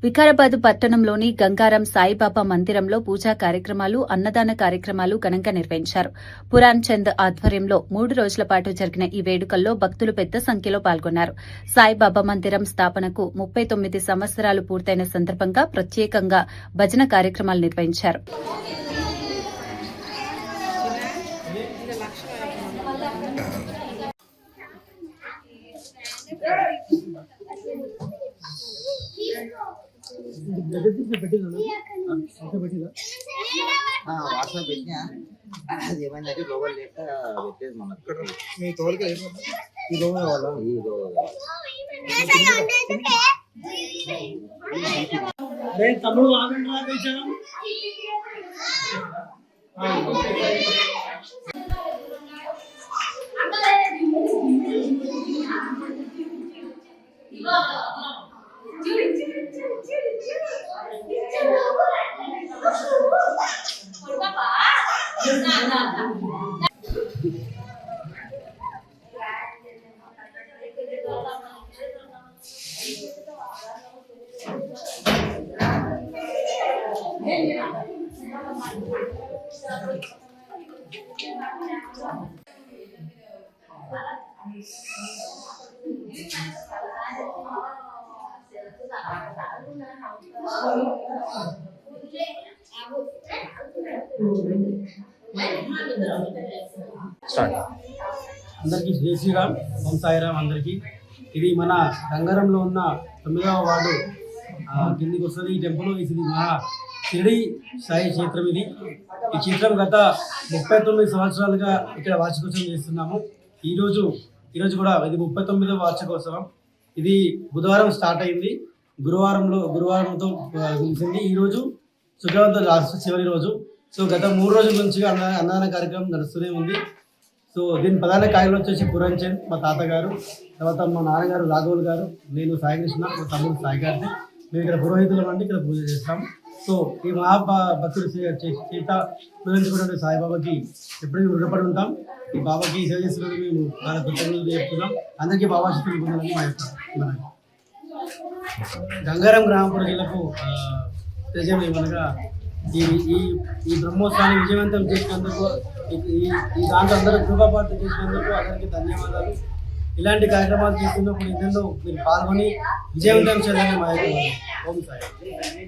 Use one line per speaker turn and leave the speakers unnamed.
వికారాబాద్ పట్టణంలోని గంగారం సాయిబాబా మందిరంలో పూజా కార్యక్రమాలు, అన్నదాన కార్యక్రమాలు ఘనంగా నిర్వహించారు. పురాణ్ చంద్ ఆధ్వర్యంలో 3 రోజుల పాటు జరిగిన ఈ వేడుకల్లో భక్తులు పెద్ద సంఖ్యలో పాల్గొన్నారు. సాయిబాబా మందిరం స్థాపనకు 39 సంవత్సరాలు పూర్తయిన సందర్భంగా ప్రత్యేకంగా భజన కార్యక్రమాలు నిర్వహించారు.
వాట్సాప్ పెట్టినా అది ఏమైందంటే లోపల లేక పెట్టేది మన మీ తోలికి ఈ లోగో కావాలా ఈ లోగో
అరే తమ్ముడు ఆగండి రా కొంచెం అందరికీ జై శ్రీరామ్, ఓం సాయిరామ్. అందరికీ ఇది మన గంగారంలో ఉన్న 9వ వార్డు కిందికి వస్తుంది. ఈ టెంపుల్ ఇది మన షిరిడి సాయి క్షేత్రం. ఈ క్షేత్రం గత 39 సంవత్సరాలుగా ఇక్కడ వార్షికోత్సవం చేస్తున్నాము. ఈరోజు కూడా ఇది 39వ వార్షికోత్సవం. ఇది బుధవారం స్టార్ట్ అయింది, గురువారంతో ముగిసింది. ఈరోజు శుక్రవారంతో లాస్ట్ చివరి రోజు. సో గత 3 రోజుల నుంచి అన్నదాన కార్యక్రమం నడుస్తూనే ఉంది. సో దీని ప్రధాన కార్యక్రమం వచ్చేసి పురాణ్ చంద్, మా తాతగారు, తర్వాత మా నాన్నగారు రాఘవులు గారు, నేను సాయి కృష్ణ, మా తమ్ముడు సాయి గారిని. మేము ఇక్కడ పురోహితులం అంటే ఇక్కడ పూజ చేస్తాం. సో ఈ మహాభక్తుడు చేత పూజించుకున్న సాయిబాబాకి ఎప్పుడూ రుణపడి ఉంటాం. ఈ బాబాకి సేవ చేస్తున్నది మేము చాలా కృతజ్ఞతలు చెప్తున్నాం. అందరికీ బాబా శక్తులు పొందాలని మా యొక్క గంగారం గ్రామ ప్రజలకు తెలియజేయం ఏమనగా ఈ బ్రహ్మోత్సవాన్ని విజయవంతం చేసినందుకు, ఈ దాంట్లో అందరూ కృపాపాత్ర చేసినందుకు అందరికీ ధన్యవాదాలు. ఇలాంటి కార్యక్రమాలు చేస్తున్నప్పుడు ఇద్దరు మీరు పాల్గొని విజయవంతం చేయాలని మా యొక్క ఓం సాయి.